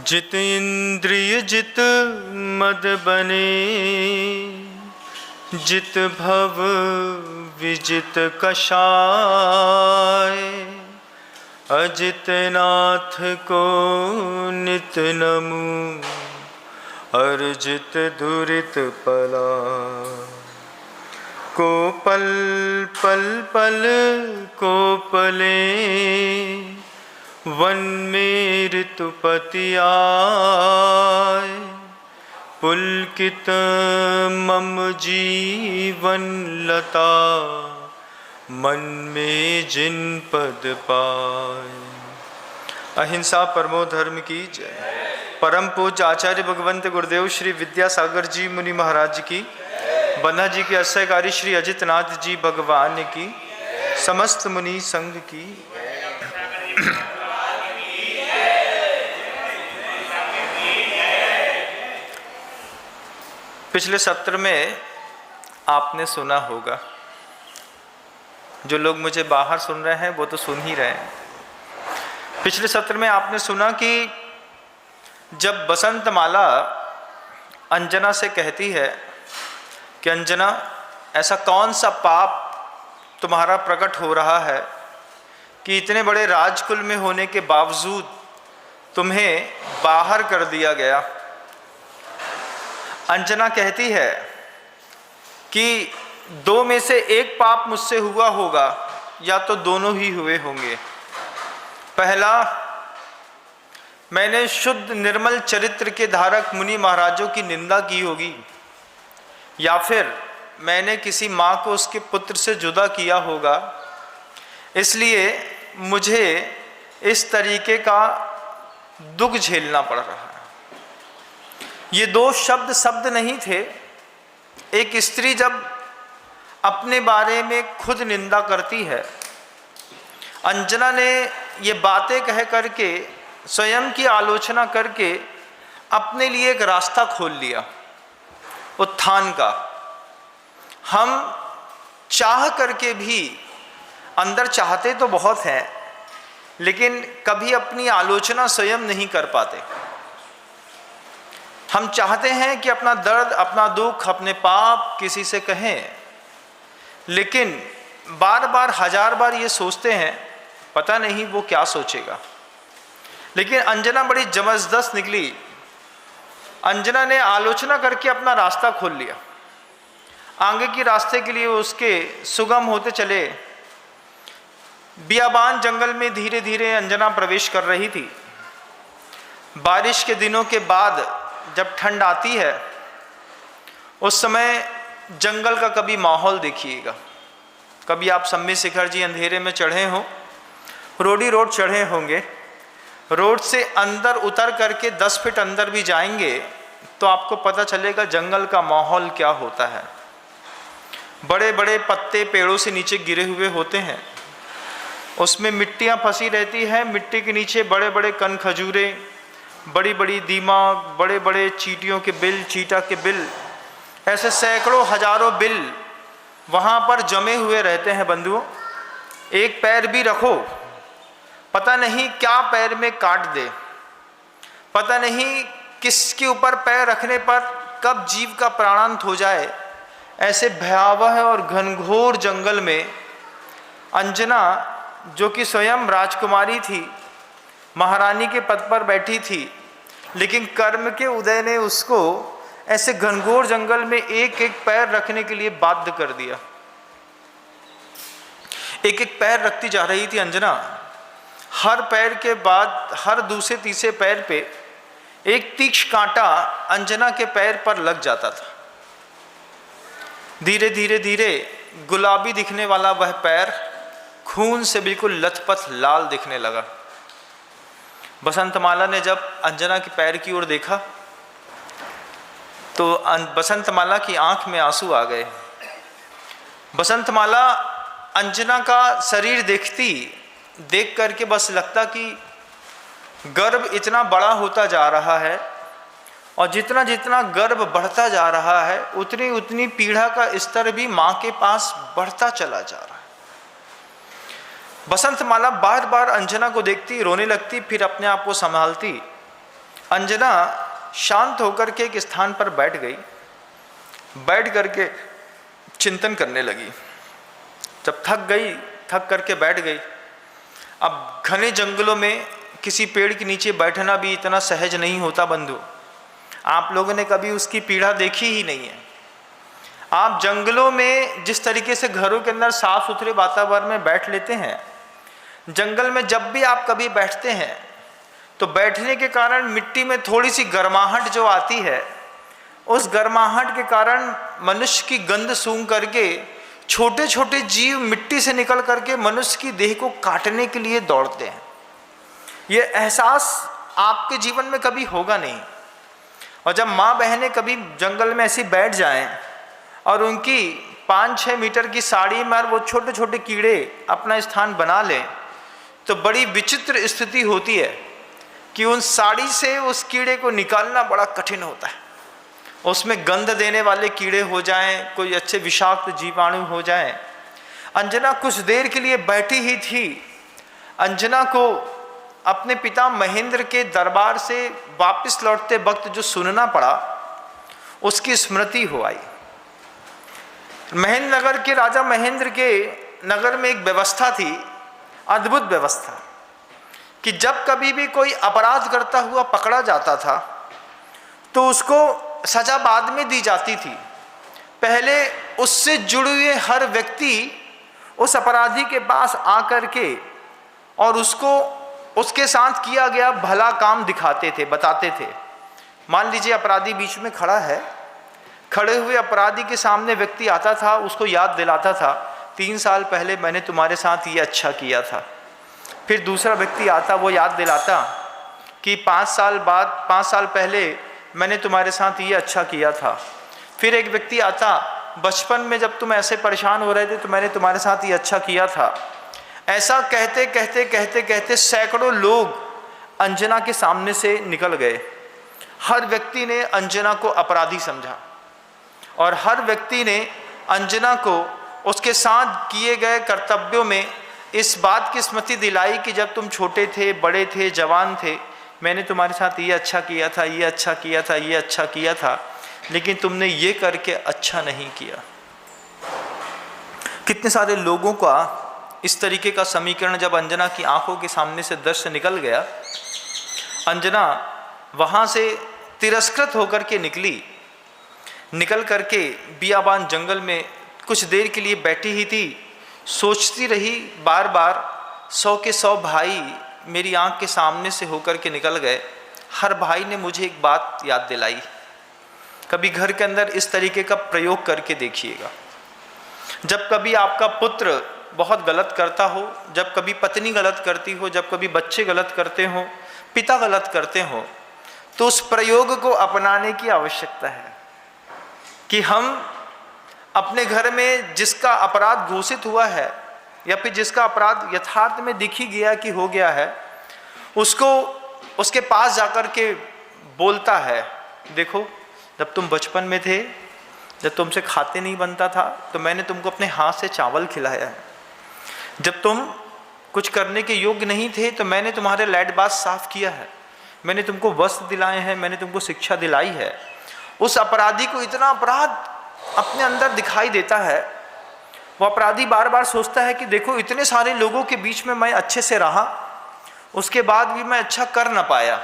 जित इंद्रिय जित मद बने, जित भव विजित कषाय। अजित नाथ को नित नमु, अर्जित दुरित पला। को पल पल पल को पले, वन में ऋतुपति आए। पुलकित मम जीवन लता, मन में जिन पद पाए। अहिंसा परमो धर्म की जय। परम पूज्य आचार्य भगवंत गुरुदेव श्री विद्यासागर जी मुनि महाराज की, बन्ना जी के आश्रयकारी श्री अजितनाथ जी भगवान की, समस्त मुनि संघ की। पिछले सत्र में आपने सुना होगा, जो लोग मुझे बाहर सुन रहे हैं वो तो सुन ही रहे हैं। पिछले सत्र में आपने सुना कि जब बसंतमाला अंजना से कहती है कि अंजना, ऐसा कौन सा पाप तुम्हारा प्रकट हो रहा है कि इतने बड़े राजकुल में होने के बावजूद तुम्हें बाहर कर दिया गया। अंजना कहती है कि दो में से एक पाप मुझसे हुआ होगा, या तो दोनों ही हुए होंगे। पहला, मैंने शुद्ध निर्मल चरित्र के धारक मुनि महाराजों की निंदा की होगी, या फिर मैंने किसी माँ को उसके पुत्र से जुदा किया होगा, इसलिए मुझे इस तरीके का दुख झेलना पड़ रहा है। ये दो शब्द नहीं थे। एक स्त्री जब अपने बारे में खुद निंदा करती है, अंजना ने ये बातें कह करके, स्वयं की आलोचना करके अपने लिए एक रास्ता खोल लिया उत्थान का। हम चाह करके भी, अंदर चाहते तो बहुत हैं, लेकिन कभी अपनी आलोचना स्वयं नहीं कर पाते। हम चाहते हैं कि अपना दर्द, अपना दुख, अपने पाप किसी से कहें, लेकिन बार बार, हजार बार ये सोचते हैं, पता नहीं वो क्या सोचेगा। लेकिन अंजना बड़ी जबरदस्त निकली। अंजना ने आलोचना करके अपना रास्ता खोल लिया। आगे के रास्ते के लिए उसके सुगम होते चले। बियाबान जंगल में धीरे धीरे अंजना प्रवेश कर रही थी। बारिश के दिनों के बाद जब ठंड आती है, उस समय जंगल का कभी माहौल देखिएगा। कभी आप सम्मी शिखर जी अंधेरे में चढ़े हों, रोडी रोड चढ़े होंगे, रोड से अंदर उतर करके 10 फीट अंदर भी जाएंगे तो आपको पता चलेगा जंगल का माहौल क्या होता है। बड़े बड़े पत्ते पेड़ों से नीचे गिरे हुए होते हैं, उसमें मिट्टियाँ फंसी रहती है। मिट्टी के नीचे बड़े बड़े कन खजूरे, बड़ी बड़ी दीमक, बड़े बड़े चींटियों के बिल, चीटा के बिल, ऐसे सैकड़ों हजारों बिल वहाँ पर जमे हुए रहते हैं बंधुओं। एक पैर भी रखो, पता नहीं क्या पैर में काट दे, पता नहीं किसके ऊपर पैर रखने पर कब जीव का प्राणांत हो जाए। ऐसे भयावह और घनघोर जंगल में अंजना, जो कि स्वयं राजकुमारी थी, महारानी के पद पर बैठी थी, लेकिन कर्म के उदय ने उसको ऐसे घनघोर जंगल में एक एक पैर रखने के लिए बाध्य कर दिया। एक एक पैर रखती जा रही थी अंजना। हर पैर के बाद, हर दूसरे तीसरे पैर पे एक तीक्ष्ण कांटा अंजना के पैर पर लग जाता था। धीरे धीरे धीरे गुलाबी दिखने वाला वह पैर खून से बिल्कुल लथपथ लाल दिखने लगा। बसंतमाला ने जब अंजना के पैर की ओर देखा तो बसंतमाला की आंख में आंसू आ गए। बसंतमाला अंजना का शरीर देख करके बस लगता कि गर्भ इतना बड़ा होता जा रहा है, और जितना जितना गर्भ बढ़ता जा रहा है, उतनी उतनी पीड़ा का स्तर भी माँ के पास बढ़ता चला जा रहा है। बसंतमाला बार बार अंजना को देखती, रोने लगती, फिर अपने आप को संभालती अंजना शांत होकर के एक स्थान पर बैठ गई, बैठ करके चिंतन करने लगी। जब थक करके बैठ गई। अब घने जंगलों में किसी पेड़ के नीचे बैठना भी इतना सहज नहीं होता बंधु। आप लोगों ने कभी उसकी पीड़ा देखी ही नहीं है। आप जंगलों में जिस तरीके से घरों के अंदर साफ सुथरे वातावरण में बैठ लेते हैं, जंगल में जब भी आप कभी बैठते हैं तो बैठने के कारण मिट्टी में थोड़ी सी गर्माहट जो आती है, उस गर्माहट के कारण मनुष्य की गंध सूंघ करके छोटे छोटे जीव मिट्टी से निकल करके मनुष्य की देह को काटने के लिए दौड़ते हैं। ये एहसास आपके जीवन में कभी होगा नहीं। और जब माँ बहनें कभी जंगल में ऐसी बैठ जाएं और उनकी 5-6 मीटर की साड़ी में वो छोटे छोटे कीड़े अपना स्थान बना लें, तो बड़ी विचित्र स्थिति होती है कि उन साड़ी से उस कीड़े को निकालना बड़ा कठिन होता है। उसमें गंध देने वाले कीड़े हो जाएं, कोई अच्छे विषाक्त जीवाणु हो जाएं। अंजना कुछ देर के लिए बैठी ही थी। अंजना को अपने पिता महेंद्र के दरबार से वापस लौटते वक्त जो सुनना पड़ा, उसकी स्मृति हो आई। महेंद्र नगर के राजा महेंद्र के नगर में एक व्यवस्था थी, अद्भुत व्यवस्था, कि जब कभी भी कोई अपराध करता हुआ पकड़ा जाता था तो उसको सजा बाद में दी जाती थी। पहले उससे जुड़े हुए हर व्यक्ति उस अपराधी के पास आकर के और उसको उसके साथ किया गया भला काम दिखाते थे, बताते थे। मान लीजिए अपराधी बीच में खड़ा है, खड़े हुए अपराधी के सामने व्यक्ति आता था, उसको याद दिलाता था 3 साल पहले मैंने तुम्हारे साथ ये अच्छा किया था। फिर दूसरा व्यक्ति आता, वो याद दिलाता कि 5 साल पहले मैंने तुम्हारे साथ ये अच्छा किया था। फिर एक व्यक्ति आता, बचपन में जब तुम ऐसे परेशान हो रहे थे तो मैंने तुम्हारे साथ ये अच्छा किया था। ऐसा कहते कहते कहते कहते सैकड़ों लोग अंजना के सामने से निकल गए। हर व्यक्ति ने अंजना को अपराधी समझा और हर व्यक्ति ने अंजना को उसके साथ किए गए कर्तव्यों में इस बात की स्मृति दिलाई कि जब तुम छोटे थे, बड़े थे, जवान थे, मैंने तुम्हारे साथ ये अच्छा किया था, ये अच्छा किया था, ये अच्छा किया था, लेकिन तुमने ये करके अच्छा नहीं किया। कितने सारे लोगों का इस तरीके का समीकरण जब अंजना की आंखों के सामने से दृश्य निकल गया, अंजना वहाँ से तिरस्कृत होकर के निकल करके बियाबान जंगल में कुछ देर के लिए बैठी ही थी। सोचती रही बार बार, 100 के 100 भाई मेरी आंख के सामने से होकर के निकल गए। हर भाई ने मुझे एक बात याद दिलाई। कभी घर के अंदर इस तरीके का प्रयोग करके देखिएगा। जब कभी आपका पुत्र बहुत गलत करता हो, जब कभी पत्नी गलत करती हो, जब कभी बच्चे गलत करते हो, पिता गलत करते हो, तो उस प्रयोग को अपनाने की आवश्यकता है कि हम अपने घर में जिसका अपराध घोषित हुआ है या फिर जिसका अपराध यथार्थ में दिख ही गया कि हो गया है, उसको उसके पास जाकर के बोलता है, देखो जब तुम बचपन में थे, जब तुमसे खाते नहीं बनता था तो मैंने तुमको अपने हाथ से चावल खिलाया है। जब तुम कुछ करने के योग्य नहीं थे तो मैंने तुम्हारे लैट बाथ साफ किया है, मैंने तुमको वस्त्र दिलाए हैं, मैंने तुमको शिक्षा दिलाई है। उस अपराधी को इतना अपराध अपने अंदर दिखाई देता है, वो अपराधी बार बार सोचता है कि देखो इतने सारे लोगों के बीच में मैं अच्छे से रहा, उसके बाद भी मैं अच्छा कर ना पाया।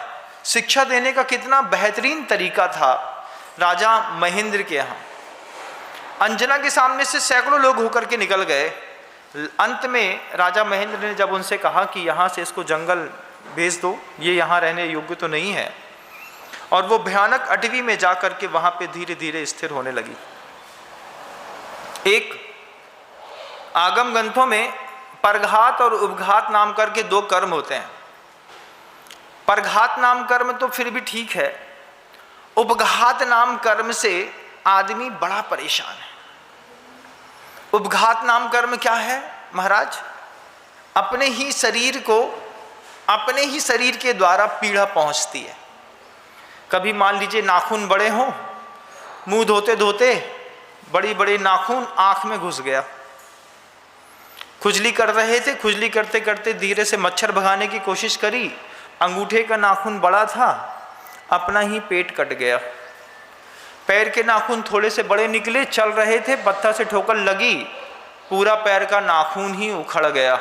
शिक्षा देने का कितना बेहतरीन तरीका था राजा महेंद्र के यहाँ। अंजना के सामने से सैकड़ों लोग होकर के निकल गए। अंत में राजा महेंद्र ने जब उनसे कहा कि यहाँ से इसको जंगल भेज दो, ये यहाँ रहने योग्य तो नहीं है, और वो भयानक अटवी में जा कर के वहाँ पे धीरे धीरे स्थिर होने लगी। एक आगम ग्रंथों में परघात और उपघात नाम करके 2 कर्म होते हैं। परघात नाम कर्म तो फिर भी ठीक है, उपघात नाम कर्म से आदमी बड़ा परेशान है। उपघात नाम कर्म क्या है महाराज? अपने ही शरीर को अपने ही शरीर के द्वारा पीड़ा पहुंचती है। कभी मान लीजिए नाखून बड़े हों, मुंह धोते धोते बड़ी बड़ी नाखून आंख में घुस गया, खुजली कर रहे थे, खुजली करते करते धीरे से मच्छर भगाने की कोशिश करी, अंगूठे का नाखून बड़ा था, अपना ही पेट कट गया। पैर के नाखून थोड़े से बड़े निकले, चल रहे थे, पत्थर से ठोकर लगी, पूरा पैर का नाखून ही उखड़ गया।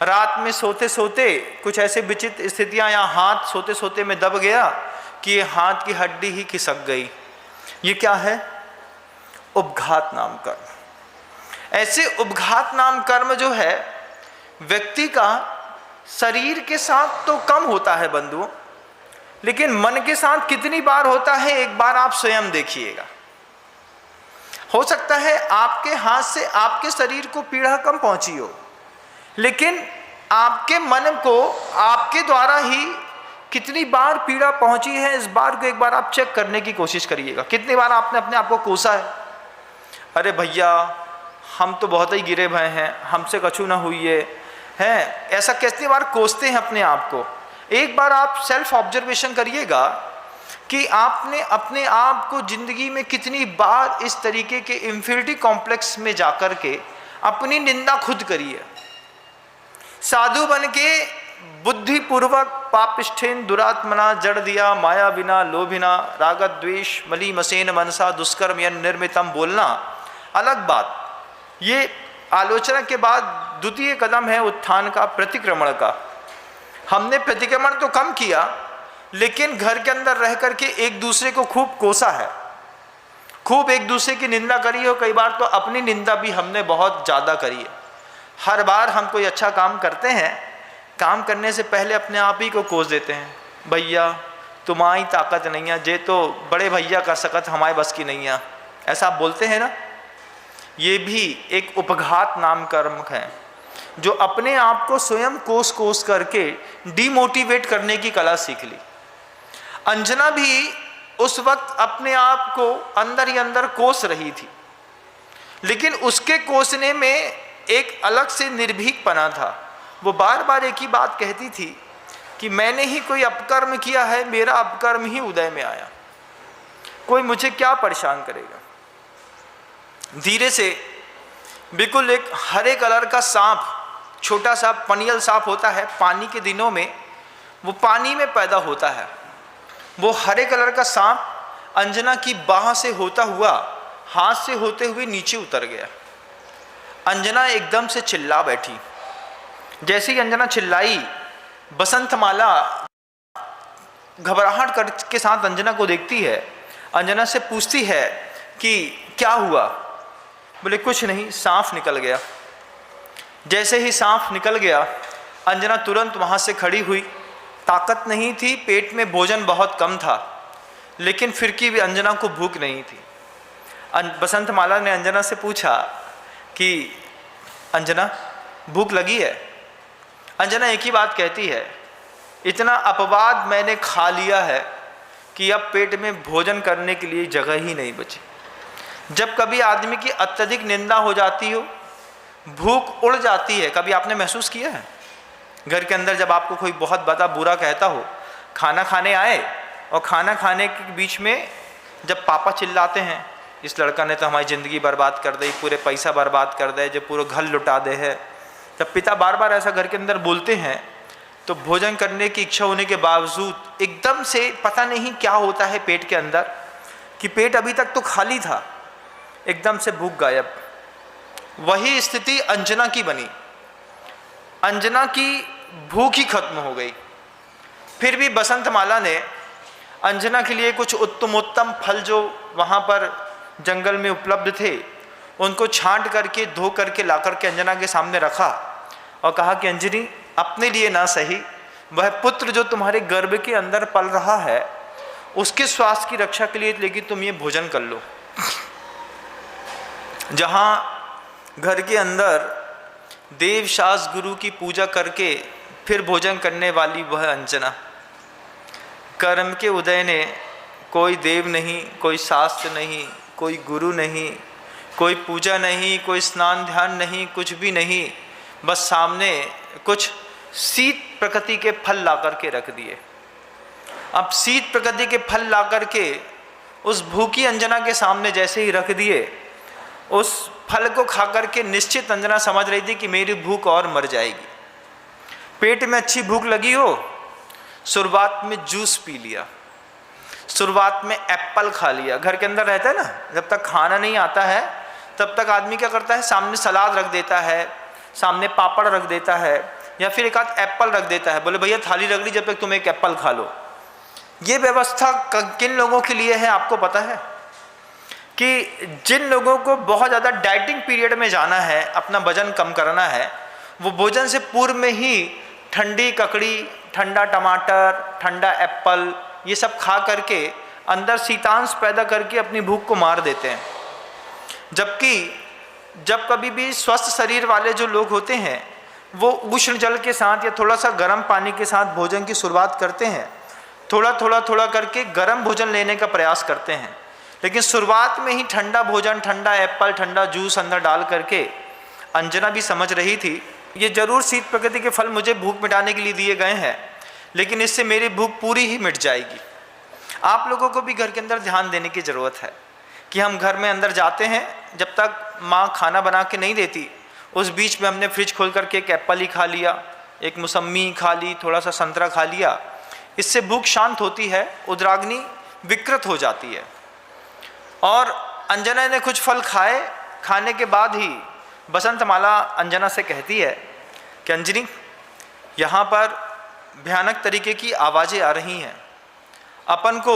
रात में सोते सोते कुछ ऐसे विचित्र स्थितियां, या हाथ सोते सोते में दब गया कि ये हाथ की हड्डी ही खिसक गई। ये क्या है? उपघात नाम कर्म। ऐसे उपघात नाम कर्म जो है व्यक्ति का शरीर के साथ तो कम होता है बंधुओं, लेकिन मन के साथ कितनी बार होता है, एक बार आप स्वयं देखिएगा। हो सकता है आपके हाथ से आपके शरीर को पीड़ा कम पहुंची हो, लेकिन आपके मन को आपके द्वारा ही कितनी बार पीड़ा पहुंची है, इस बार को एक बार आप चेक करने की कोशिश करिएगा। कितनी बार आपने अपने आप को कोसा है, अरे भैया हम तो बहुत ही गिरे भय हैं, हमसे कछु ना हुई है, ऐसा कितनी बार कोसते हैं अपने आप को। एक बार आप सेल्फ ऑब्जर्वेशन करिएगा कि आपने अपने आप को जिंदगी में कितनी बार इस तरीके के इंफीरियरिटी कॉम्प्लेक्स में जाकर के अपनी निंदा खुद करी है। साधु बन के बुद्धिपूर्वक पापिष्ठेन दुरात्मना जड़ दिया माया बिना लोभिना रागत द्वेष मली मसेन मनसा दुष्कर्म यन निर्मितम बोलना अलग बात। ये आलोचना के बाद द्वितीय कदम है उत्थान का, प्रतिक्रमण का। हमने प्रतिक्रमण तो कम किया, लेकिन घर के अंदर रह करके एक दूसरे को खूब कोसा है, खूब एक दूसरे की निंदा करी हो। कई बार तो अपनी निंदा भी हमने बहुत ज़्यादा करी है। हर बार हम कोई अच्छा काम करते हैं, काम करने से पहले अपने आप ही को कोस देते हैं, भैया तुम्हारी ताकत नहीं है, जे तो बड़े भैया कर सकत हमारे बस की नहीं है, ऐसा आप बोलते हैं ना। ये भी एक उपघात नाम कर्म है, जो अपने आप को स्वयं कोस कोस करके डिमोटिवेट करने की कला सीख ली। अंजना भी उस वक्त अपने आप को अंदर ही अंदर कोस रही थी, लेकिन उसके कोसने में एक अलग से निर्भीकपना था। वो बार बार एक ही बात कहती थी कि मैंने ही कोई अपकर्म किया है, मेरा अपकर्म ही उदय में आया, कोई मुझे क्या परेशान करेगा। धीरे से बिल्कुल एक हरे कलर का सांप, छोटा सा पनियल सांप होता है, पानी के दिनों में वो पानी में पैदा होता है, वो हरे कलर का सांप अंजना की बाह से होता हुआ, हाथ से होते हुए नीचे उतर गया। अंजना एकदम से चिल्ला बैठी। जैसे ही अंजना चिल्लाई, बसंतमाला घबराहट के साथ अंजना को देखती है, अंजना से पूछती है कि क्या हुआ। बोले कुछ नहीं, सांप निकल गया। जैसे ही सांप निकल गया, अंजना तुरंत वहाँ से खड़ी हुई। ताकत नहीं थी, पेट में भोजन बहुत कम था, लेकिन फिर भी अंजना को भूख नहीं थी। बसंतमाला ने अंजना से पूछा कि अंजना भूख लगी है। अंजना एक ही बात कहती है, इतना अपवाद मैंने खा लिया है कि अब पेट में भोजन करने के लिए जगह ही नहीं बची। जब कभी आदमी की अत्यधिक निंदा हो जाती हो, भूख उड़ जाती है। कभी आपने महसूस किया है घर के अंदर जब आपको कोई बहुत बड़ा बुरा कहता हो, खाना खाने आए और खाना खाने के बीच में जब पापा चिल्लाते हैं, इस लड़का ने तो हमारी ज़िंदगी बर्बाद कर दी, पूरे पैसा बर्बाद कर दे, जो पूरा घर लुटा दे है, जब पिता बार बार ऐसा घर के अंदर बोलते हैं, तो भोजन करने की इच्छा होने के बावजूद एकदम से पता नहीं क्या होता है पेट के अंदर, कि पेट अभी तक तो खाली था, एकदम से भूख गायब। वही स्थिति अंजना की बनी। अंजना की भूख ही खत्म हो गई। फिर भी बसंतमाला ने अंजना के लिए कुछ उत्तमोत्तम फल जो वहाँ पर जंगल में उपलब्ध थे, उनको छांट करके धो करके ला करके अंजना के सामने रखा और कहा कि अंजनी, अपने लिए ना सही, वह पुत्र जो तुम्हारे गर्भ के अंदर पल रहा है, उसके स्वास्थ्य की रक्षा के लिए लेकिन तुम ये भोजन कर लो। जहाँ घर के अंदर देवशास गुरु की पूजा करके फिर भोजन करने वाली वह अंजना, कर्म के उदय ने कोई देव नहीं, कोई शास्त्र नहीं, कोई गुरु नहीं, कोई पूजा नहीं, कोई स्नान ध्यान नहीं, कुछ भी नहीं, बस सामने कुछ शीत प्रकृति के फल ला करके रख दिए। अब शीत प्रकृति के फल ला करके उस भूखी अंजना के सामने जैसे ही रख दिए, उस फल को खा करके निश्चित अंजना समझ रही थी कि मेरी भूख और मर जाएगी। पेट में अच्छी भूख लगी हो, शुरुआत में जूस पी लिया, शुरुआत में एप्पल खा लिया। घर के अंदर रहता है ना, जब तक खाना नहीं आता है तब तक आदमी क्या करता है, सामने सलाद रख देता है, सामने पापड़ रख देता है, या फिर एक आध एप्पल रख देता है, बोले भैया थाली रख ली, जब तक तुम एक एप्पल खा लो। ये व्यवस्था किन लोगों के लिए है आपको पता है? कि जिन लोगों को बहुत ज़्यादा डाइटिंग पीरियड में जाना है, अपना वजन कम करना है, वो भोजन से पूर्व में ही ठंडी ककड़ी, ठंडा टमाटर, ठंडा एप्पल, ये सब खा करके अंदर शीतांश पैदा करके अपनी भूख को मार देते हैं। जबकि जब कभी भी स्वस्थ शरीर वाले जो लोग होते हैं वो उष्ण जल के साथ या थोड़ा सा गर्म पानी के साथ भोजन की शुरुआत करते हैं, थोड़ा करके गर्म भोजन लेने का प्रयास करते हैं। लेकिन शुरुआत में ही ठंडा भोजन, ठंडा एप्पल, ठंडा जूस अंदर डाल करके अंजना भी समझ रही थी ये जरूर शीत प्रकृति के फल मुझे भूख मिटाने के लिए दिए गए हैं, लेकिन इससे मेरी भूख पूरी ही मिट जाएगी। आप लोगों को भी घर के अंदर ध्यान देने की ज़रूरत है कि हम घर में अंदर जाते हैं, जब तक माँ खाना बना के नहीं देती उस बीच में हमने फ्रिज खोल करके एक एप्पल ही खा लिया, एक मौसम्मी खा ली, थोड़ा सा संतरा खा लिया, इससे भूख शांत होती है, उद्राग्नि विकृत हो जाती है। और अंजना ने कुछ फल खाए, खाने के बाद ही बसंतमाला अंजना से कहती है कि अंजनी, यहाँ पर भयानक तरीके की आवाज़ें आ रही हैं, अपन को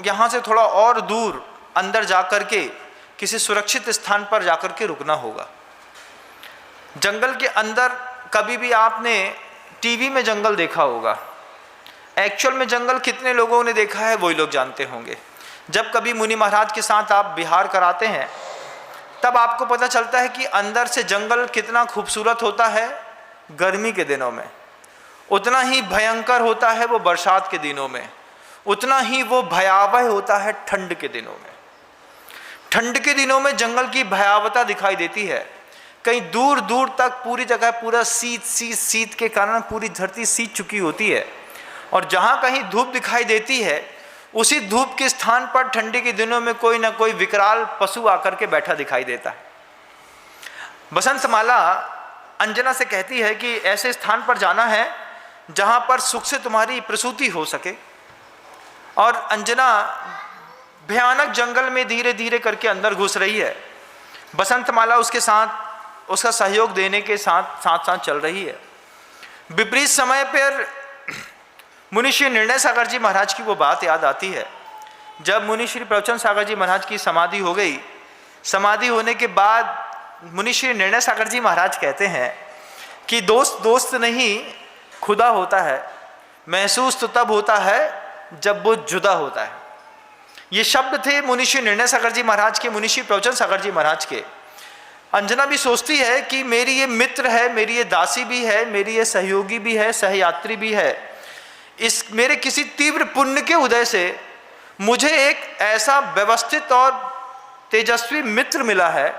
यहाँ से थोड़ा और दूर अंदर जाकर के किसी सुरक्षित स्थान पर जाकर के रुकना होगा। जंगल के अंदर कभी भी आपने टीवी में जंगल देखा होगा, एक्चुअल में जंगल कितने लोगों ने देखा है वही लोग जानते होंगे। जब कभी मुनि महाराज के साथ आप विहार कराते हैं तब आपको पता चलता है कि अंदर से जंगल कितना खूबसूरत होता है गर्मी के दिनों में, उतना ही भयंकर होता है वो बरसात के दिनों में, उतना ही वो भयावह होता है ठंड के दिनों में। ठंड के दिनों में जंगल की भयावहता दिखाई देती है, कहीं दूर दूर तक पूरी जगह पूरा शीत के कारण पूरी धरती सीत चुकी होती है, और जहाँ कहीं धूप दिखाई देती है उसी धूप के स्थान पर ठंडी के दिनों में कोई ना कोई विकराल पशु आकर के बैठा दिखाई देता है। बसंतमाला अंजना से कहती है कि ऐसे स्थान पर जाना है जहाँ पर सुख से तुम्हारी प्रसूति हो सके। और अंजना भयानक जंगल में धीरे धीरे करके अंदर घुस रही है। बसंतमाला उसके साथ उसका सहयोग देने के साथ साथ चल रही है। विपरीत समय पर मुनिश्री निर्णय सागर जी महाराज की वो बात याद आती है, जब मुनिश्री प्रवचन सागर जी महाराज की समाधि हो गई। समाधि होने के बाद मुनिश्री निर्णय सागर जी महाराज कहते हैं कि दोस्त दोस्त नहीं खुदा होता है, महसूस तो तब होता है जब वो जुदा होता है। ये शब्द थे मुनिश्री निर्णय सागर जी महाराज के, मुनिश्री प्रवचन सागर जी महाराज के। अंजना भी सोचती है कि मेरी ये मित्र है, मेरी ये दासी भी है, मेरी ये सहयोगी भी है, सहयात्री भी है। इस मेरे किसी तीव्र पुण्य के उदय से मुझे एक ऐसा व्यवस्थित और तेजस्वी मित्र मिला है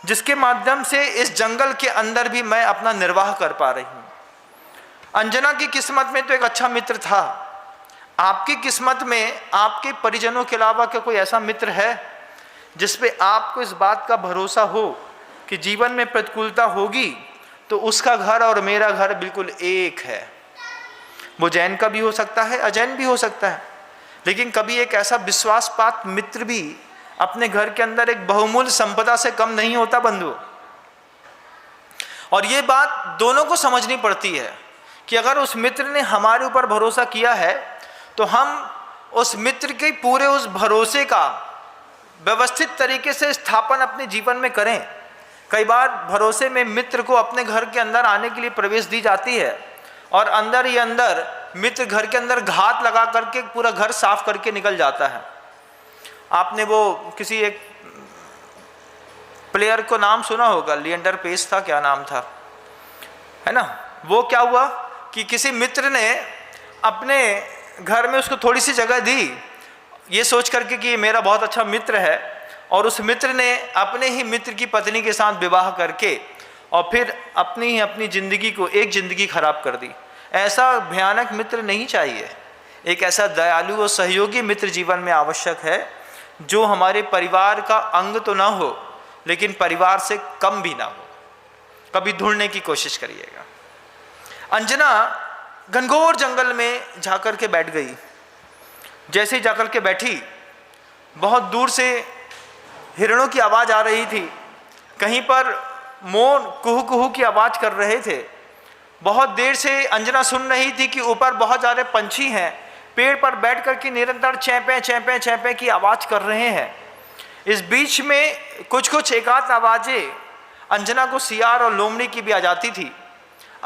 जिसके माध्यम से इस जंगल के अंदर भी मैं अपना निर्वाह कर पा रही हूँ। अंजना की किस्मत में तो एक अच्छा मित्र था, आपकी किस्मत में आपके परिजनों के अलावा क्या कोई ऐसा मित्र है जिस पे आपको इस बात का भरोसा हो कि जीवन में प्रतिकूलता होगी तो उसका घर और मेरा घर बिल्कुल एक है। वो जैन का भी हो सकता है, अजैन भी हो सकता है, लेकिन कभी एक ऐसा विश्वासपात मित्र भी अपने घर के अंदर एक बहुमूल्य संपदा से कम नहीं होता बंधु। और ये बात दोनों को समझनी पड़ती है कि अगर उस मित्र ने हमारे ऊपर भरोसा किया है तो हम उस मित्र के पूरे उस भरोसे का व्यवस्थित तरीके से स्थापन अपने जीवन में करें। कई बार भरोसे में मित्र को अपने घर के अंदर आने के लिए प्रवेश दी जाती है और अंदर ही अंदर मित्र घर के अंदर घात लगा करके पूरा घर साफ करके निकल जाता है। आपने वो किसी एक प्लेयर को नाम सुना होगा, लिएंडर पेस था, क्या नाम था, है ना। वो क्या हुआ कि किसी मित्र ने अपने घर में उसको थोड़ी सी जगह दी, ये सोच करके कि ये मेरा बहुत अच्छा मित्र है, और उस मित्र ने अपने ही मित्र की पत्नी के साथ विवाह करके और फिर अपनी जिंदगी को एक जिंदगी खराब कर दी। ऐसा भयानक मित्र नहीं चाहिए। एक ऐसा दयालु और सहयोगी मित्र जीवन में आवश्यक है जो हमारे परिवार का अंग तो ना हो लेकिन परिवार से कम भी ना हो। कभी ढूंढने की कोशिश करिएगा। अंजना घनघोर जंगल में जाकर के बैठ गई। जैसे ही जाकर के बैठी, बहुत दूर से हिरणों की आवाज़ आ रही थी, कहीं पर मोर कुहू कुहू की आवाज़ कर रहे थे। बहुत देर से अंजना सुन रही थी कि ऊपर बहुत सारे पंछी हैं, पेड़ पर बैठ कर के निरंतर चैंपे चैंपे चैंपे की आवाज़ कर रहे हैं। इस बीच में कुछ कुछ एकाध आवाज़ें अंजना को सियार और लोमड़ी की भी आ जाती थी।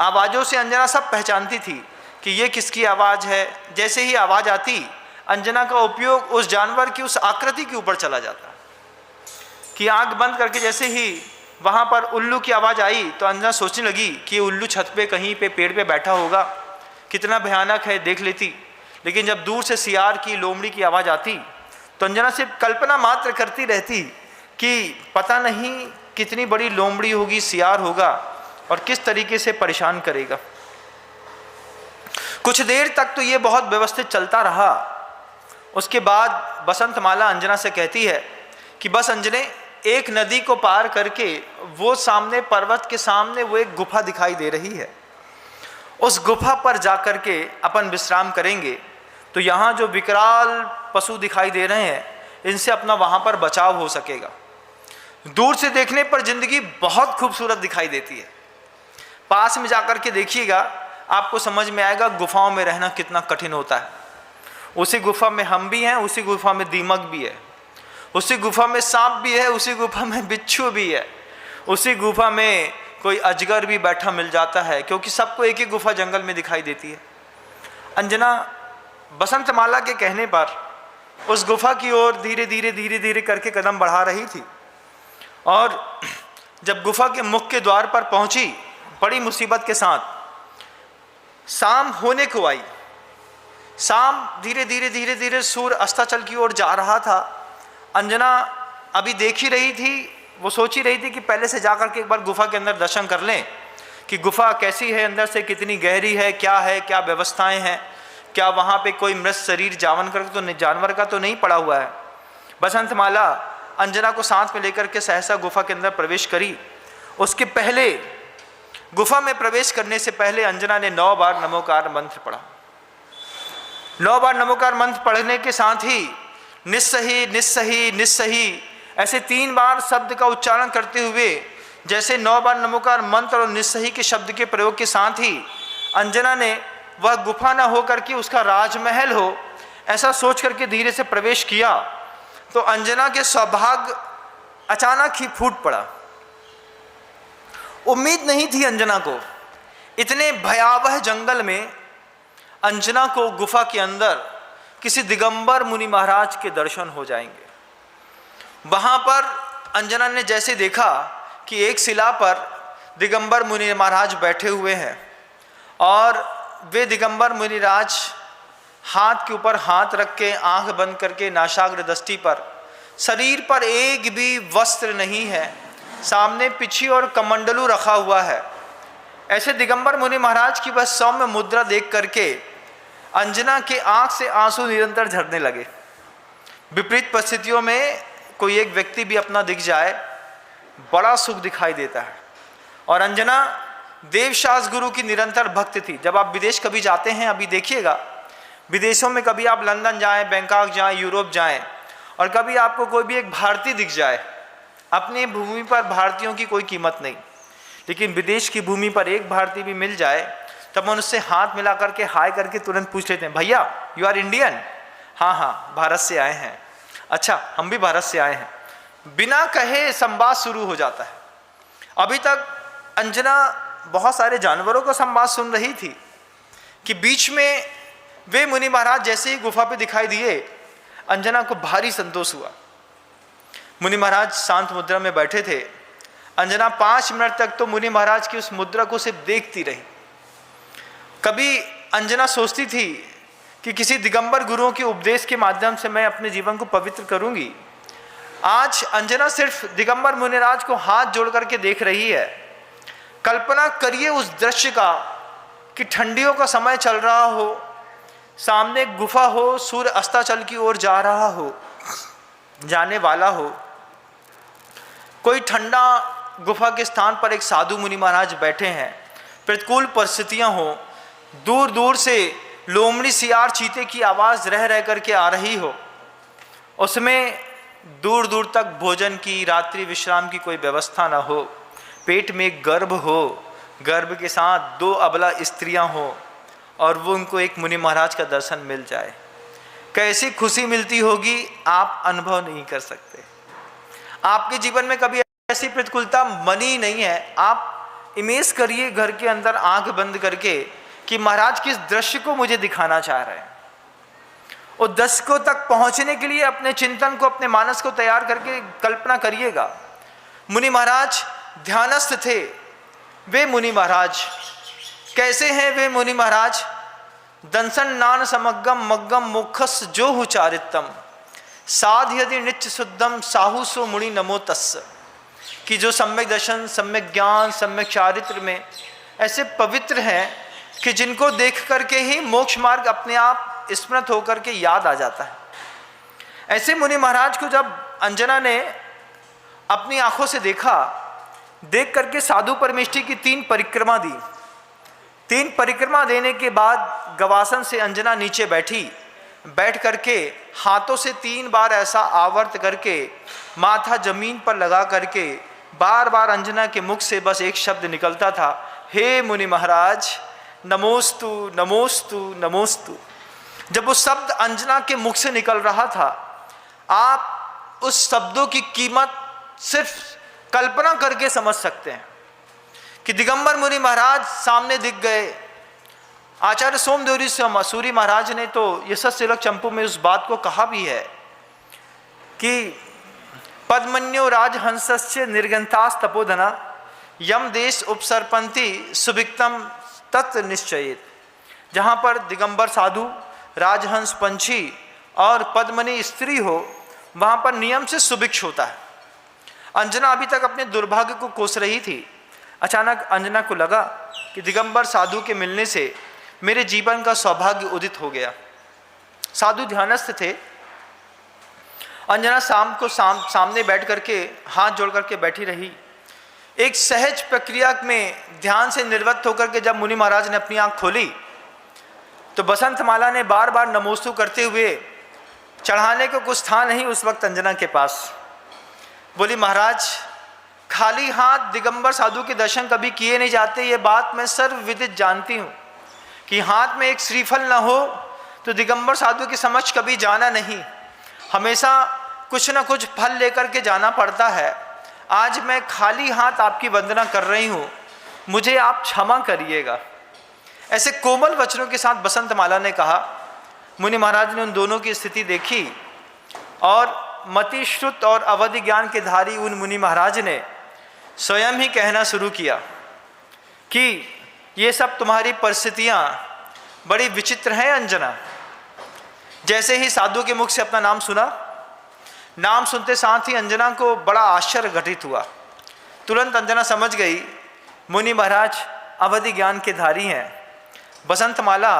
आवाज़ों से अंजना सब पहचानती थी कि ये किसकी आवाज़ है। जैसे ही आवाज़ आती, अंजना का उपयोग उस जानवर की उस आकृति के ऊपर चला जाता कि आंख बंद करके जैसे ही वहाँ पर उल्लू की आवाज़ आई तो अंजना सोचने लगी कि ये उल्लू छत पे कहीं पे पेड़ पे बैठा होगा, कितना भयानक है, देख लेती। लेकिन जब दूर से सियार की, लोमड़ी की आवाज़ आती तो अंजना सिर्फ कल्पना मात्र करती रहती कि पता नहीं कितनी बड़ी लोमड़ी होगी, सियार होगा और किस तरीके से परेशान करेगा। कुछ देर तक तो ये बहुत व्यवस्थित चलता रहा। उसके बाद बसंतमाला अंजना से कहती है कि बस अंजने, एक नदी को पार करके वो सामने पर्वत के सामने वो एक गुफा दिखाई दे रही है, उस गुफा पर जाकर के अपन विश्राम करेंगे तो यहाँ जो विकराल पशु दिखाई दे रहे हैं इनसे अपना वहाँ पर बचाव हो सकेगा। दूर से देखने पर जिंदगी बहुत खूबसूरत दिखाई देती है, पास में जाकर के देखिएगा आपको समझ में आएगा गुफाओं में रहना कितना कठिन होता है। उसी गुफा में हम भी हैं, उसी गुफा में दीमक भी है, उसी गुफा में सांप भी है, उसी गुफा में बिच्छू भी है, उसी गुफा में कोई अजगर भी बैठा मिल जाता है, क्योंकि सबको एक ही गुफा जंगल में दिखाई देती है। अंजना बसंतमाला के कहने पर उस गुफा की ओर धीरे धीरे धीरे धीरे करके कदम बढ़ा रही थी और जब गुफा के मुख्य के द्वार पर पहुंची, बड़ी मुसीबत के साथ शाम होने को आई। शाम धीरे धीरे धीरे धीरे सूर्य अस्ताचल की ओर जा रहा था। अंजना अभी देख ही रही थी, वो सोच ही रही थी कि पहले से जाकर के एक बार गुफा के अंदर दर्शन कर लें कि गुफा कैसी है, अंदर से कितनी गहरी है, क्या व्यवस्थाएं हैं, क्या वहाँ पे कोई मृत शरीर जानवर का तो नहीं पड़ा हुआ है। बसंतमाला अंजना को साथ में लेकर के सहसा गुफा के अंदर प्रवेश करी। उसके पहले गुफा में प्रवेश करने से पहले अंजना ने 9 बार नमोकार मंत्र पढ़ा। 9 बार नमोकार मंत्र पढ़ने के साथ ही निस्सही निस्सही निस्सही ऐसे 3 बार शब्द का उच्चारण करते हुए, जैसे 9 बार नमोकार मंत्र और निस्सही के शब्द के प्रयोग के साथ ही अंजना ने वह गुफा न हो करके उसका राजमहल हो, ऐसा सोच करके धीरे से प्रवेश किया तो अंजना के सौभाग्य अचानक ही फूट पड़ा। उम्मीद नहीं थी अंजना को, इतने भयावह जंगल में अंजना को गुफा के अंदर किसी दिगंबर मुनि महाराज के दर्शन हो जाएंगे। वहाँ पर अंजना ने जैसे देखा कि एक शिला पर दिगंबर मुनि महाराज बैठे हुए हैं और वे दिगंबर मुनिराज हाथ के ऊपर हाथ रख के, आंख बंद करके, नासाग्र दृष्टि पर, शरीर पर एक भी वस्त्र नहीं है, सामने पिछी और कमंडलू रखा हुआ है। ऐसे दिगंबर मुनि महाराज की बस सौम्य मुद्रा देख करके अंजना के आंख से आंसू निरंतर झरने लगे। विपरीत परिस्थितियों में कोई एक व्यक्ति भी अपना दिख जाए, बड़ा सुख दिखाई देता है। और अंजना देवशास गुरु की निरंतर भक्त थी। जब आप विदेश कभी जाते हैं, अभी देखिएगा विदेशों में कभी आप लंदन जाएं, बैंकॉक जाएं, यूरोप जाएं और कभी आपको कोई भी एक भारतीय दिख जाए, अपनी भूमि पर भारतीयों की कोई कीमत नहीं, लेकिन विदेश की भूमि पर एक भारतीय भी मिल जाए तब हम उससे हाथ मिला करके हाय करके तुरंत पूछ लेते हैं, भैया यू आर इंडियन? हाँ हाँ, भारत से आए हैं। अच्छा, हम भी भारत से आए हैं। बिना कहे संवाद शुरू हो जाता है। अभी तक अंजना बहुत सारे जानवरों का संवाद सुन रही थी कि बीच में वे मुनि महाराज जैसे ही गुफा पे दिखाई दिए, अंजना को भारी संतोष हुआ। मुनि महाराज शांत मुद्रा में बैठे थे। अंजना 5 मिनट तक तो मुनि महाराज की उस मुद्रा को सिर्फ देखती रही। कभी अंजना सोचती थी कि किसी दिगंबर गुरुओं के उपदेश के माध्यम से मैं अपने जीवन को पवित्र करूंगी। आज अंजना सिर्फ दिगंबर मुनिराज को हाथ जोड़ करके देख रही है। कल्पना करिए उस दृश्य का कि ठंडियों का समय चल रहा हो, सामने गुफा हो, सूर्य अस्ताचल की ओर जा रहा हो, जाने वाला हो, कोई ठंडा गुफा के स्थान पर एक साधु मुनि महाराज बैठे हैं, प्रतिकूल परिस्थितियां हो, दूर दूर से लोमड़ी सियार चीते की आवाज़ रह रह करके आ रही हो, उसमें दूर दूर तक भोजन की, रात्रि विश्राम की कोई व्यवस्था ना हो, पेट में एक गर्भ हो, गर्भ के साथ 2 अबला स्त्रियां हो और वो उनको एक मुनि महाराज का दर्शन मिल जाए, कैसी खुशी मिलती होगी आप अनुभव नहीं कर सकते। आपके जीवन में कभी ऐसी प्रतिकूलता बनी नहीं है। आप इमेज करिए घर के अंदर आंख बंद करके कि महाराज किस दृश्य को मुझे दिखाना चाह रहे हैं, और दर्शकों तक पहुंचने के लिए अपने चिंतन को, अपने मानस को तैयार करके कल्पना करिएगा। मुनि महाराज ध्यानस्थ थे। वे मुनि महाराज कैसे हैं? वे मुनि महाराज दंसन नान समग्गम मग्गम मुखस जो हुचारितम साध यदि नित्य शुद्धम साहु सो मुनि नमो तस्, कि जो सम्यक दर्शन, सम्यक ज्ञान, सम्यक चारित्र में ऐसे पवित्र हैं कि जिनको देख करके ही मोक्ष मार्ग अपने आप स्मृत होकर के याद आ जाता है। ऐसे मुनि महाराज को जब अंजना ने अपनी आंखों से देखा, देख करके साधु परमेष्ठी की 3 परिक्रमा दी। 3 परिक्रमा देने के बाद गवासन से अंजना नीचे बैठी, बैठ करके हाथों से 3 बार ऐसा आवर्त करके माथा जमीन पर लगा करके बार बार अंजना के मुख से बस एक शब्द निकलता था, हे मुनि महाराज नमोस्तु नमोस्तु नमोस्तु। जब वो शब्द अंजना के मुख से निकल रहा था, आप उस शब्दों की कीमत सिर्फ कल्पना करके समझ सकते हैं कि दिगंबर मुनि महाराज सामने दिख गए। आचार्य सोमदेवरी सूरी महाराज ने तो यशस तिलक चंपू में उस बात को कहा भी है कि पद्मन्यो राजहंसस्य निर्गंतास तपोधना यम देश उपसर्पंती सुभिक्तम तत् निश्चयित। जहाँ पर दिगंबर साधु, राजहंस पंछी और पद्मनी स्त्री हो, वहाँ पर नियम से सुभिक्ष होता है। अंजना अभी तक अपने दुर्भाग्य को कोस रही थी। अचानक अंजना को लगा कि दिगंबर साधु के मिलने से मेरे जीवन का सौभाग्य उदित हो गया। साधु ध्यानस्थ थे। अंजना शाम को सामने बैठ करके हाथ जोड़ करके बैठी रही। एक सहज प्रक्रिया में ध्यान से निर्वृत्त होकर के जब मुनि महाराज ने अपनी आंख खोली तो बसंत माला ने बार बार नमोस्तु करते हुए, चढ़ाने को कुछ था नहीं उस वक्त अंजना के पास, बोली महाराज खाली हाथ दिगंबर साधु के दर्शन कभी किए नहीं जाते। ये बात मैं सर्वविदित जानती हूँ कि हाथ में एक श्रीफल न हो तो दिगंबर साधु के समक्ष कभी जाना नहीं, हमेशा कुछ न कुछ फल लेकर के जाना पड़ता है। आज मैं खाली हाथ आपकी वंदना कर रही हूँ, मुझे आप क्षमा करिएगा। ऐसे कोमल वचनों के साथ बसंत माला ने कहा। मुनि महाराज ने उन दोनों की स्थिति देखी और मति श्रुत और अवधि ज्ञान के धारी उन मुनि महाराज ने स्वयं ही कहना शुरू किया कि ये सब तुम्हारी परिस्थितियाँ बड़ी विचित्र हैं अंजना। जैसे ही साधु के मुख से अपना नाम सुना, नाम सुनते साथ ही अंजना को बड़ा आश्चर्य घटित हुआ। तुरंत अंजना समझ गई मुनि महाराज अवधि ज्ञान के धारी हैं। बसंत माला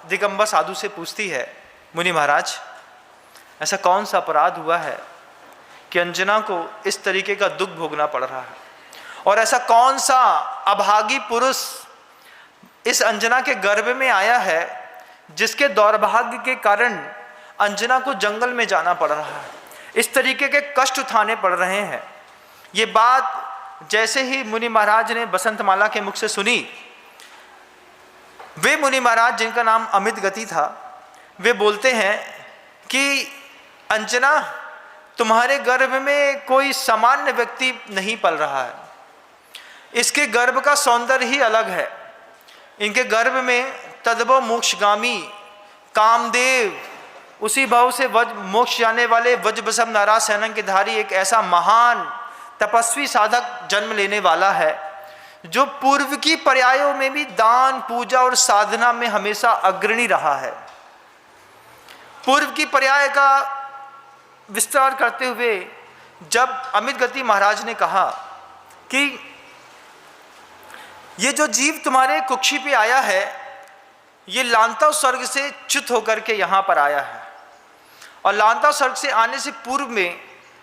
दिगंबर साधु से पूछती है, मुनि महाराज ऐसा कौन सा अपराध हुआ है कि अंजना को इस तरीके का दुख भोगना पड़ रहा है, और ऐसा कौन सा अभागी पुरुष इस अंजना के गर्भ में आया है जिसके दौर्भाग्य के कारण अंजना को जंगल में जाना पड़ रहा है, इस तरीके के कष्ट उठाने पड़ रहे हैं। ये बात जैसे ही मुनि महाराज ने बसंत माला के मुख से सुनी, वे मुनि महाराज जिनका नाम अमित गति था, वे बोलते हैं कि अंजना तुम्हारे गर्भ में कोई सामान्य व्यक्ति नहीं पल रहा है, इसके गर्भ का सौंदर्य ही अलग है। इनके गर्भ में तद्भव मोक्षगामी कामदेव, उसी भाव से मोक्ष जाने वाले वज्रवसम नाराज सेना के धारी एक ऐसा महान तपस्वी साधक जन्म लेने वाला है जो पूर्व की पर्यायों में भी दान, पूजा और साधना में हमेशा अग्रणी रहा है। पूर्व की पर्याय का विस्तार करते हुए जब अमित गति महाराज ने कहा कि ये जो जीव तुम्हारे कुक्षी पे आया है, ये लांता स्वर्ग से च्युत होकर के यहाँ पर आया है, और लांता स्वर्ग से आने से पूर्व में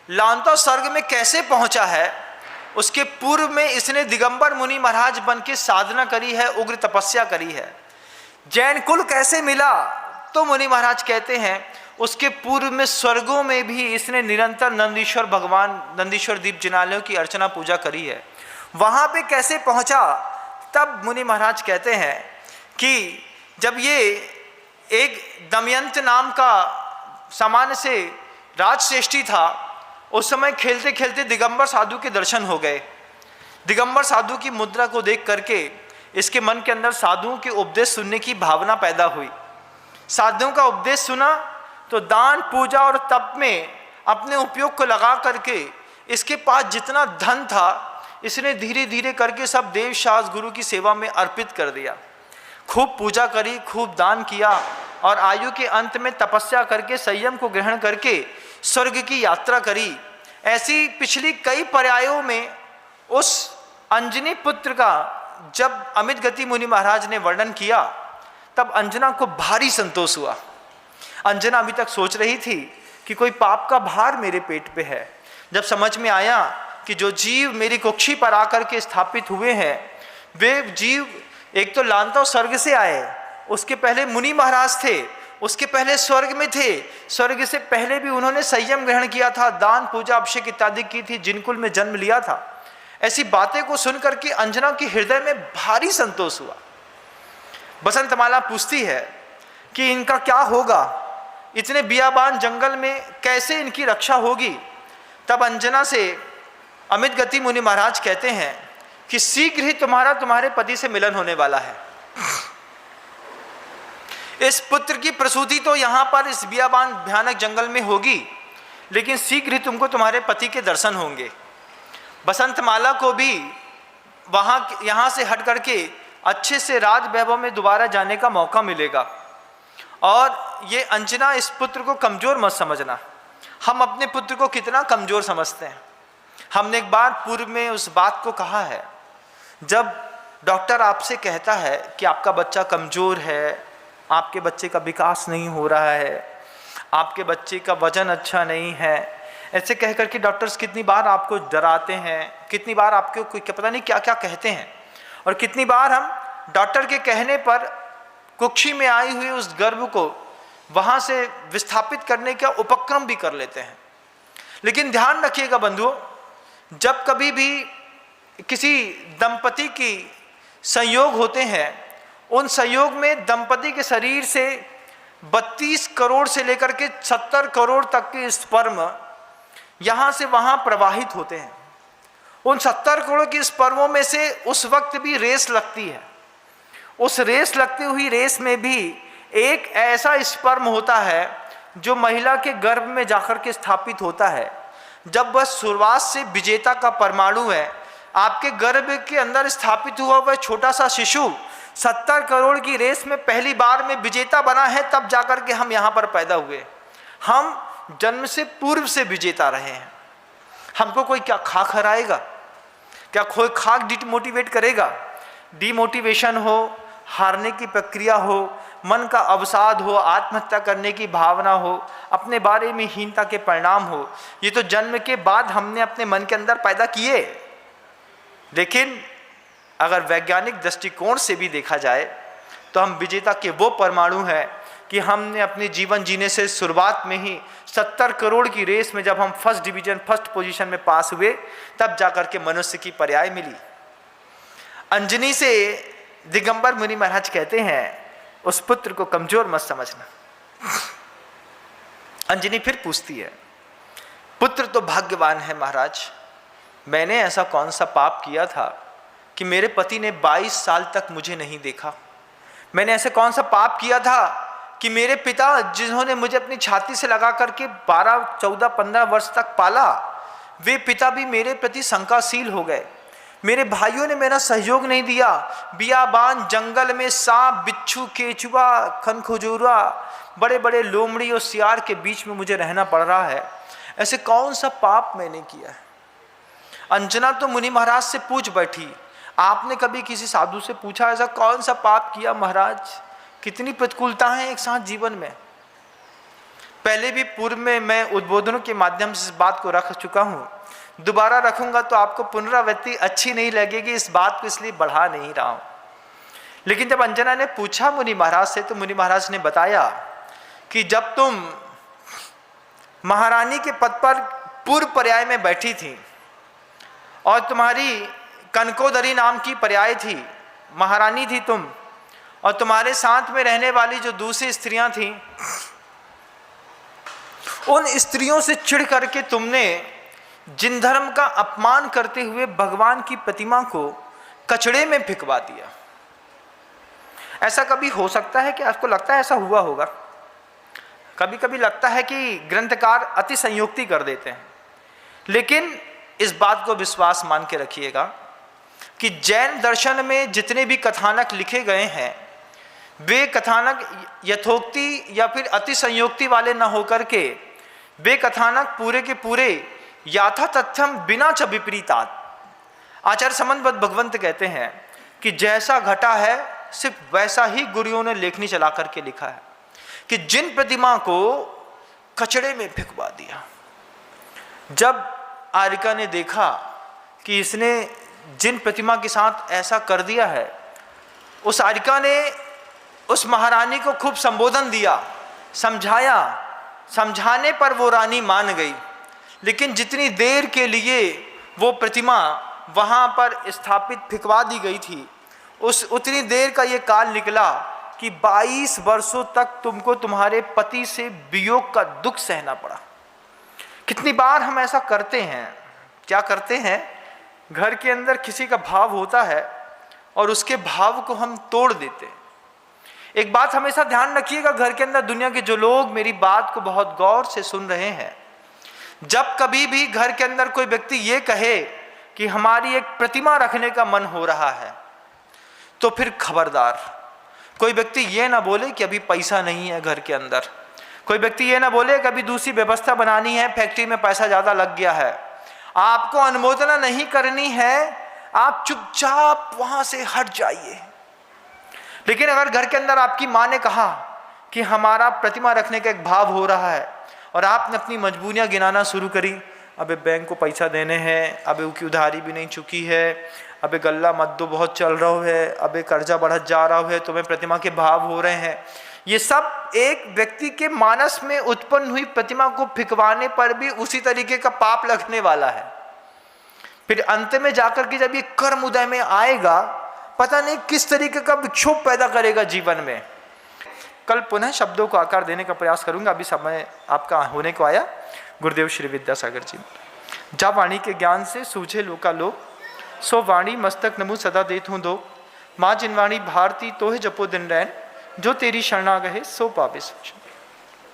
लांता स्वर्ग में कैसे पहुँचा है, उसके पूर्व में इसने दिगंबर मुनि महाराज बन के साधना करी है, उग्र तपस्या करी है। जैन कुल कैसे मिला? तो मुनि महाराज कहते हैं उसके पूर्व में स्वर्गों में भी इसने निरंतर नंदीश्वर भगवान, नंदीश्वर दीप जिनालयों की अर्चना पूजा करी है। वहाँ पे कैसे पहुँचा? तब मुनि महाराज कहते हैं कि जब ये एक दमयंत नाम का सामान्य से राजश्रेष्ठी था, उस समय खेलते खेलते दिगंबर साधु के दर्शन हो गए। दिगंबर साधु की मुद्रा को देख करके इसके मन के अंदर साधुओं के उपदेश सुनने की भावना पैदा हुई। साधुओं का उपदेश सुना तो दान, पूजा और तप में अपने उपयोग को लगा करके इसके पास जितना धन था इसने धीरे धीरे करके सब देव शास्त्र गुरु की सेवा में अर्पित कर दिया। खूब पूजा करी, खूब दान किया और आयु के अंत में तपस्या करके संयम को ग्रहण करके स्वर्ग की यात्रा करी। ऐसी पिछली कई पर्यायों में उस अंजनी पुत्र का जब अमित गति मुनि महाराज ने वर्णन किया तब अंजना को भारी संतोष हुआ। अंजना अभी तक सोच रही थी कि कोई पाप का भार मेरे पेट पे है। जब समझ में आया कि जो जीव मेरी कुक्षी पर आकर के स्थापित हुए हैं वे जीव एक तो लांतव स्वर्ग से आए, उसके पहले मुनि महाराज थे, उसके पहले स्वर्ग में थे, स्वर्ग से पहले भी उन्होंने संयम ग्रहण किया था, दान, पूजा, अभिषेक इत्यादि की थी, जिनकुल में जन्म लिया था। ऐसी बातें को सुनकर के अंजना के हृदय में भारी संतोष हुआ। बसंतमाला पूछती है कि इनका क्या होगा, इतने बियाबान जंगल में कैसे इनकी रक्षा होगी? तब अंजना से अमित गति मुनि महाराज कहते हैं कि शीघ्र ही तुम्हारे पति से मिलन होने वाला है। इस पुत्र की प्रसूति तो यहाँ पर इस बियाबान भयानक जंगल में होगी, लेकिन शीघ्र ही तुमको तुम्हारे पति के दर्शन होंगे। बसंतमाला को भी यहाँ से हट करके अच्छे से राज वैभव में दोबारा जाने का मौका मिलेगा। और ये अंजना, इस पुत्र को कमज़ोर मत समझना। हम अपने पुत्र को कितना कमज़ोर समझते हैं। हमने एक बार पूर्व में उस बात को कहा है, जब डॉक्टर आपसे कहता है कि आपका बच्चा कमज़ोर है, आपके बच्चे का विकास नहीं हो रहा है, आपके बच्चे का वजन अच्छा नहीं है, ऐसे कह कर के डॉक्टर्स कितनी बार आपको डराते हैं, कितनी बार आपको कोई पता नहीं क्या क्या कहते हैं, और कितनी बार हम डॉक्टर के कहने पर कुक्षी में आई हुई उस गर्भ को वहाँ से विस्थापित करने का उपक्रम भी कर लेते हैं। लेकिन ध्यान रखिएगा बंधुओं, जब कभी भी किसी दंपति की संयोग होते हैं, उन संयोग में दंपति के शरीर से 32 करोड़ से लेकर के 70 करोड़ तक के स्पर्म यहाँ से वहाँ प्रवाहित होते हैं। उन 70 करोड़ की स्पर्मों में से उस वक्त भी रेस लगती है। उस रेस लगती हुई रेस में भी एक ऐसा स्पर्म होता है जो महिला के गर्भ में जाकर के स्थापित होता है। जब वह शुरुआत से विजेता का परमाणु है, आपके गर्भ के अंदर स्थापित हुआ वह छोटा सा शिशु 70 करोड़ की रेस में पहली बार में विजेता बना है, तब जाकर के हम यहाँ पर पैदा हुए। हम जन्म से पूर्व से विजेता रहे हैं। हमको कोई क्या खाक हराएगा? क्या कोई खाक डिमोटिवेट करेगा? डिमोटिवेशन हो, हारने की प्रक्रिया हो, मन का अवसाद हो, आत्महत्या करने की भावना हो, अपने बारे में हीनता के परिणाम हो, ये तो जन्म के बाद हमने अपने मन के अंदर पैदा किए। लेकिन अगर वैज्ञानिक दृष्टिकोण से भी देखा जाए तो हम विजेता के वो परमाणु हैं कि हमने अपने जीवन जीने से शुरुआत में ही 70 करोड़ की रेस में जब हम फर्स्ट डिवीजन, फर्स्ट पोजीशन में पास हुए, तब जाकर के मनुष्य की पर्याय मिली। अंजनी से दिगंबर मुनि महाराज कहते हैं उस पुत्र को कमजोर मत समझना। अंजनी फिर पूछती है, पुत्र तो भाग्यवान है महाराज, मैंने ऐसा कौन सा पाप किया था कि मेरे पति ने 22 साल तक मुझे नहीं देखा? मैंने ऐसे कौन सा पाप किया था कि मेरे पिता, जिन्होंने मुझे अपनी छाती से लगा करके 12, 14, 15 वर्ष तक पाला, वे पिता भी मेरे प्रति शंकाशील हो गए। मेरे भाइयों ने मेरा सहयोग नहीं दिया। बियाबान जंगल में सांप, बिच्छू, केचुआ, खनखजूरा, बड़े बड़े लोमड़ी और सियार के बीच में मुझे रहना पड़ रहा है। ऐसे कौन सा पाप मैंने किया है? अंजना तो मुनि महाराज से पूछ बैठी, आपने कभी किसी साधु से पूछा ऐसा कौन सा पाप किया महाराज? कितनी प्रतिकूलता है एक साथ जीवन में। पहले भी पूर्व में मैं उद्बोधनों के माध्यम से इस बात को रख चुका हूँ, दोबारा रखूंगा तो आपको पुनरावृत्ति अच्छी नहीं लगेगी, इस बात को इसलिए बढ़ा नहीं रहा हूँ। लेकिन जब अंजना ने पूछा मुनि महाराज से, तो मुनि महाराज ने बताया कि जब तुम महारानी के पद पर पूर्व पर्याय में बैठी थी और तुम्हारी कनकोदरी नाम की पर्याय थी, महारानी थी तुम, और तुम्हारे साथ में रहने वाली जो दूसरी स्त्रियां थीं, उन स्त्रियों से चिढ़ करके तुमने जिन धर्म का अपमान करते हुए भगवान की प्रतिमा को कचड़े में फेंकवा दिया। ऐसा कभी हो सकता है कि आपको लगता है ऐसा हुआ होगा? कभी कभी लगता है कि ग्रंथकार अति संयुक्ति कर देते हैं, लेकिन इस बात को विश्वास मान के रखिएगा कि जैन दर्शन में जितने भी कथानक लिखे गए हैं, वे कथानक यथोक्ति या फिर अति संयुक्ति वाले न होकर के वे कथानक पूरे के पूरे याथा तथ्यम बिना च विपरीतात्। आचार्य समन्वत भगवंत कहते हैं कि जैसा घटा है सिर्फ वैसा ही गुरुओं ने लेखनी चला करके लिखा है, कि जिन प्रतिमा को कचड़े में फेंकवा दिया। जब आर्यिका ने देखा कि इसने जिन प्रतिमा के साथ ऐसा कर दिया है, उस आर्यिका ने उस महारानी को खूब संबोधन दिया, समझाया। समझाने पर वो रानी मान गई, लेकिन जितनी देर के लिए वो प्रतिमा वहाँ पर स्थापित फेंकवा दी गई थी, उतनी देर का ये काल निकला कि 22 वर्षों तक तुमको तुम्हारे पति से वियोग का दुख सहना पड़ा। कितनी बार हम ऐसा करते हैं? क्या करते हैं? घर के अंदर किसी का भाव होता है और उसके भाव को हम तोड़ देते हैं। एक बात हमेशा ध्यान रखिएगा, घर के अंदर दुनिया के जो लोग मेरी बात को बहुत गौर से सुन रहे हैं, जब कभी भी घर के अंदर कोई व्यक्ति ये कहे कि हमारी एक प्रतिमा रखने का मन हो रहा है, तो फिर खबरदार। कोई व्यक्ति ये ना बोले कि अभी पैसा नहीं है घर के अंदर, कोई व्यक्ति ये ना बोले कि अभी दूसरी व्यवस्था बनानी है, फैक्ट्री में पैसा ज़्यादा लग गया है। आपको अनुमोदना नहीं करनी है, आप चुपचाप वहाँ से हट जाइए। लेकिन अगर घर के अंदर आपकी माँ ने कहा कि हमारा प्रतिमा रखने का एक भाव हो रहा है और आपने अपनी मजबूरियाँ गिनाना शुरू करी, अबे बैंक को पैसा देने हैं, अबे उसकी उधारी भी नहीं चुकी है, अबे गल्ला मद्दो बहुत चल रहा है, अबे कर्जा बढ़त जा रहा है, तुम्हें प्रतिमा के भाव हो रहे हैं। ये सब एक व्यक्ति के मानस में उत्पन्न हुई प्रतिमा को फिकवाने पर भी उसी तरीके का पाप लगने वाला है। फिर अंत में जाकर के जब ये कर्म उदय में आएगा, पता नहीं किस तरीके का विक्षोभ पैदा करेगा जीवन में। कल पुनः शब्दों को आकार देने का प्रयास करूंगा, अभी समय आपका होने को आया। गुरुदेव श्री विद्यासागर जी। जा वाणी के ज्ञान से सूझे लोकालोक, सो वाणी मस्तक नमु सदा देत हूँ दो। माँ जिनवाणी भारती तो है जपो दिन रैन, जो तेरी शरणा गहे सो पावे सुख।